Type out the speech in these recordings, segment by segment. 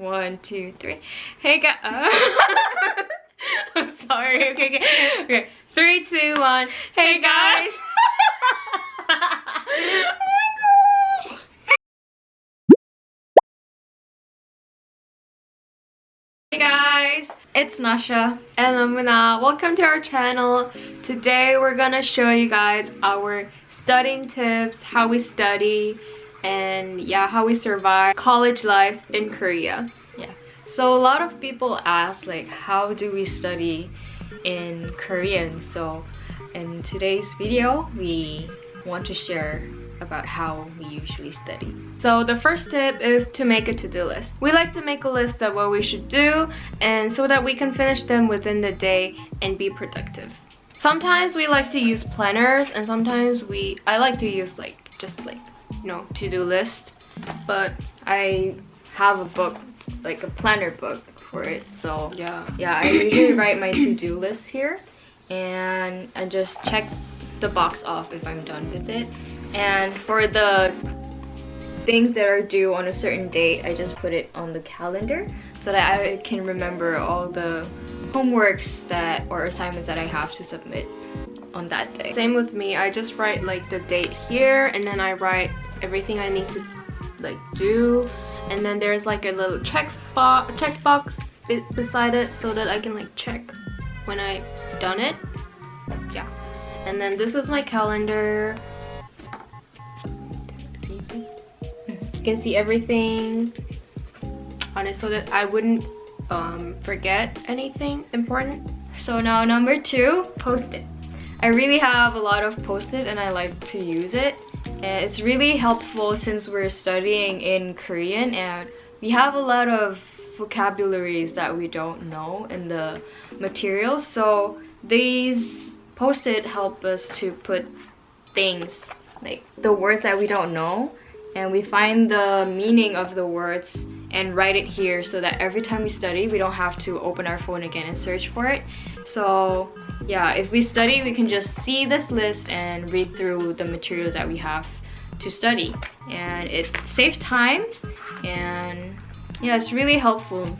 1, 2, 3. Hey guys. I'm sorry. Okay. 3, 2, 1. Hey guys. Oh my gosh. Hey guys, it's Nasha and Amina. Welcome to our channel. Today we're gonna show you guys our studying tips, how we study, and yeah, how we survive college life in Korea. Yeah. So a lot of people ask like, how do we study in Korean? So in today's video, we want to share about how we usually study. So the first tip is to make a to-do list. We like to make a list of what we should do, and so that we can finish them within the day and be productive. Sometimes we like to use planners, and sometimes I like to use just to-do list, but I have a book, like a planner book for it. So yeah, I usually write my to-do list here, and I just check the box off if I'm done with it. And for the things that are due on a certain date, I just put it on the calendar so that I can remember all the homeworks or assignments that I have to submit on that day. Same with me, I just write like the date here, and then I write everything I need to do, and then there's like a little checkbox beside it so that I can check when I've done it. Yeah. And then this is my calendar. You can see everything on it so that I wouldn't forget anything important. So now number 2, Post-it. I really have a lot of Post-it and I like to use it. And it's really helpful since we're studying in Korean and we have a lot of vocabularies that we don't know in the materials. So these Post-it help us to put things like the words that we don't know, and we find the meaning of the words and write it here so that every time we study we don't have to open our phone again and search for it. So yeah, if we study we can just see this list and read through the materials that we have to study, and it saves time, and yeah, it's really helpful.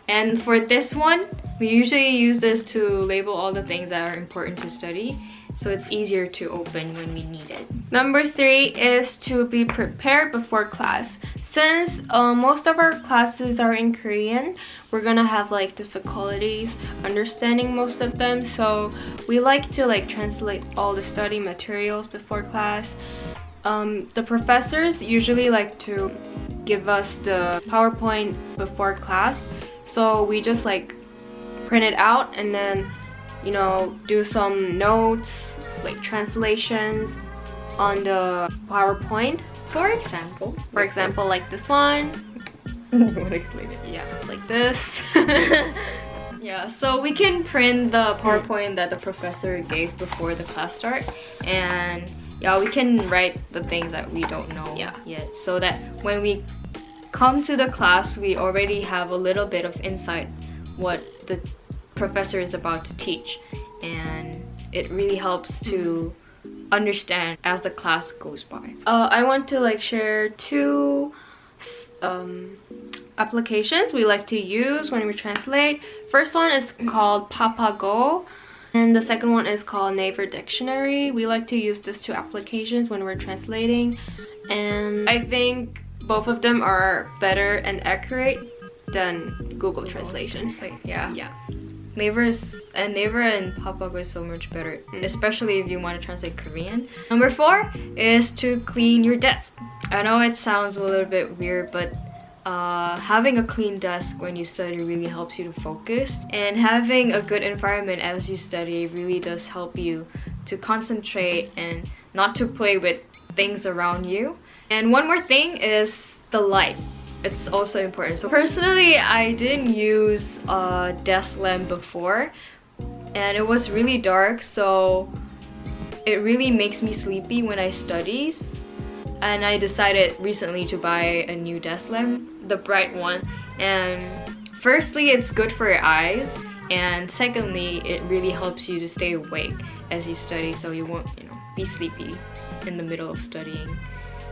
And for this one, we usually use this to label all the things that are important to study, so it's easier to open when we need it. Number 3 is to be prepared before class. Since most of our classes are in Korean, we're gonna have difficulties understanding most of them, so we like to translate all the study materials before class. The professors usually like to give us the PowerPoint before class, so we just print it out and then do some notes, translations on the PowerPoint. For example, like this one. You want to explain it? Yeah, like this. Yeah, so we can print the PowerPoint that the professor gave before the class start, and yeah, we can write the things that we don't know yet, so that when we come to the class we already have a little bit of insight what the professor is about to teach, and it really helps to understand as the class goes by. I want to share 2 applications we like to use when we translate. First one is called Papago, and the second one is called Naver Dictionary. We like to use these 2 applications when we're translating, and I think both of them are better and accurate than Google Translation. Yeah. Naver and Papago is so much better, especially if you want to translate Korean. Number 4 is to clean your desk. I know it sounds a little bit weird, but having a clean desk when you study really helps you to focus, and having a good environment as you study really does help you to concentrate and not to play with things around you. And one more thing is the light. It's also important. So personally, I didn't use a desk lamp before, and it was really dark, so it really makes me sleepy when I study. And I decided recently to buy a new desk lamp, the bright one. And firstly, it's good for your eyes, and secondly, it really helps you to stay awake as you study, so you won't, be sleepy in the middle of studying.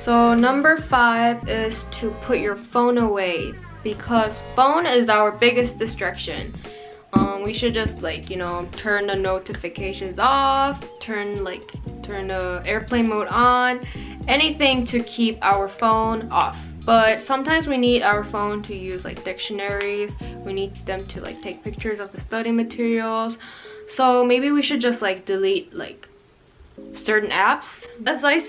So number 5 is to put your phone away because phone is our biggest distraction. We should just like, you know, turn the notifications off, turn the airplane mode on, anything to keep our phone off. But sometimes we need our phone to use like dictionaries, we need them to like take pictures of the study materials. So maybe we should just like delete like certain apps. As I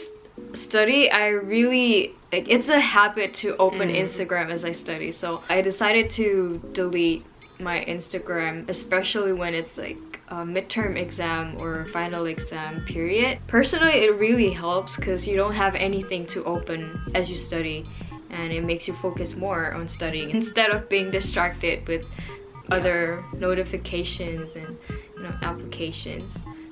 study, I really like, it's a habit to open Instagram as I study, so I decided to delete my Instagram, especially when it's like a midterm exam or final exam period. Personally, it really helps because you don't have anything to open as you study, and it makes you focus more on studying instead of being distracted with other notifications and, you know, applications.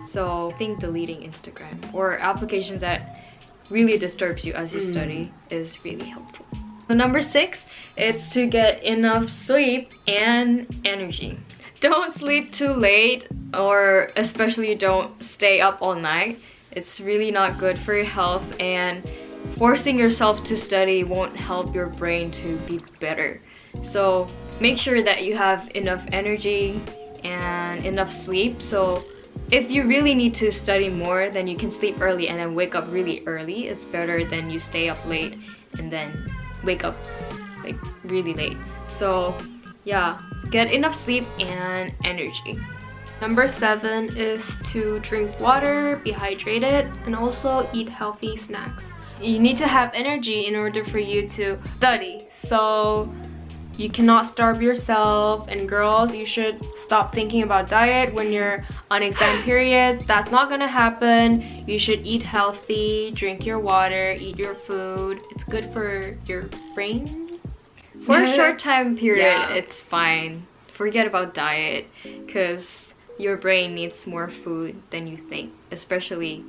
So I think deleting Instagram or applications that really disturbs you as you study is really helpful. So number 6 is to get enough sleep and energy. Don't sleep too late, or especially don't stay up all night. It's really not good for your health, and forcing yourself to study won't help your brain to be better. So make sure that you have enough energy and enough sleep. So if you really need to study more, then you can sleep early and then wake up really early. It's better than you stay up late and then wake up like really late. So yeah, get enough sleep and energy. Number 7 is to drink water, be hydrated, and also eat healthy snacks. You need to have energy in order for you to study, so you cannot starve yourself. And girls, you should stop thinking about diet when you're on exam periods. That's not gonna happen. You should eat healthy, drink your water, eat your food. It's good for your brain. For a short time period, it's fine. Forget about diet, because your brain needs more food than you think, especially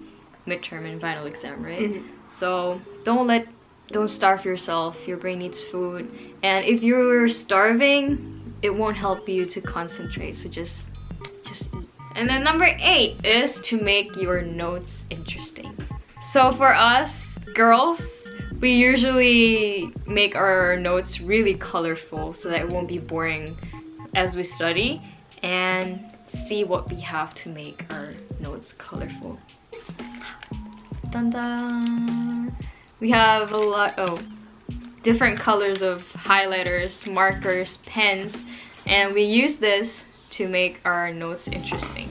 midterm and final exam, right? So don't starve yourself. Your brain needs food, and if you're starving, it won't help you to concentrate. So just eat. And then number 8 is to make your notes interesting. So for us girls, we usually make our notes really colorful so that it won't be boring as we study, and see what we have to make our notes colorful. Dun dun! We have a lot of different colors of highlighters, markers, pens, and we use this to make our notes interesting.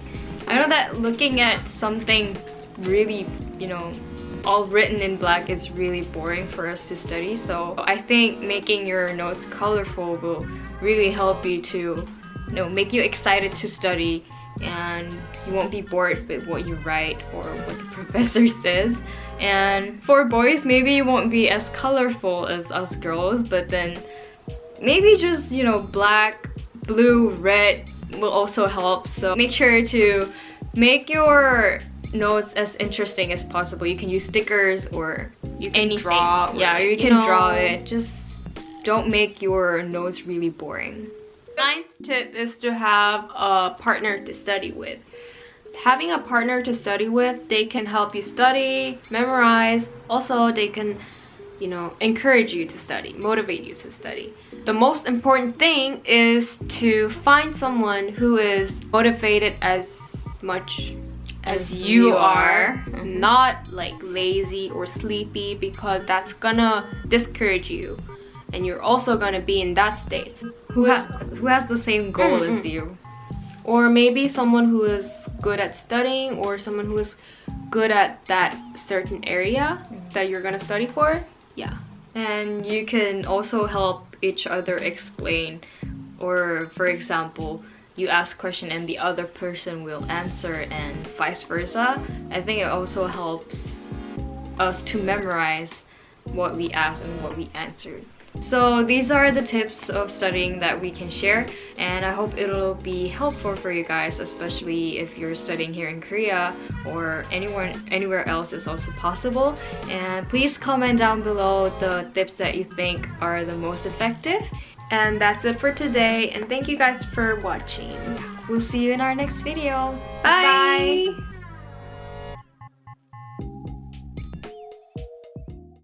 I know that looking at something really, you know, all written in black is really boring for us to study, so I think making your notes colorful will really help you to, you know, make you excited to study, and you won't be bored with what you write or what the professor says. And for boys, maybe it won't be as colorful as us girls, but then maybe just, you know, black, blue, red will also help. So make sure to make your notes as interesting as possible. You can use stickers or you can anything. Draw. Yeah, you can draw it. Just don't make your notes really boring. 9th tip is to have a partner to study with. Having a partner to study with, they can help you study, memorize. Also, they can, you know, encourage you to study, motivate you to study. The most important thing is to find someone who is motivated as much as you are, not like lazy or sleepy, because that's gonna discourage you, and you're also gonna be in that state. Who has the same goal as you, or maybe someone who is good at studying, or someone who is good at that certain area that you're gonna study for. Yeah, and you can also help each other explain, or for example, you ask a question and the other person will answer, and vice versa. I think it also helps us to memorize what we asked and what we answered. So these are the tips of studying that we can share, and I hope it'll be helpful for you guys, especially if you're studying here in Korea, or anywhere else is also possible. And please comment down below the tips that you think are the most effective. And that's it for today, and thank you guys for watching. We'll see you in our next video. Bye! Bye.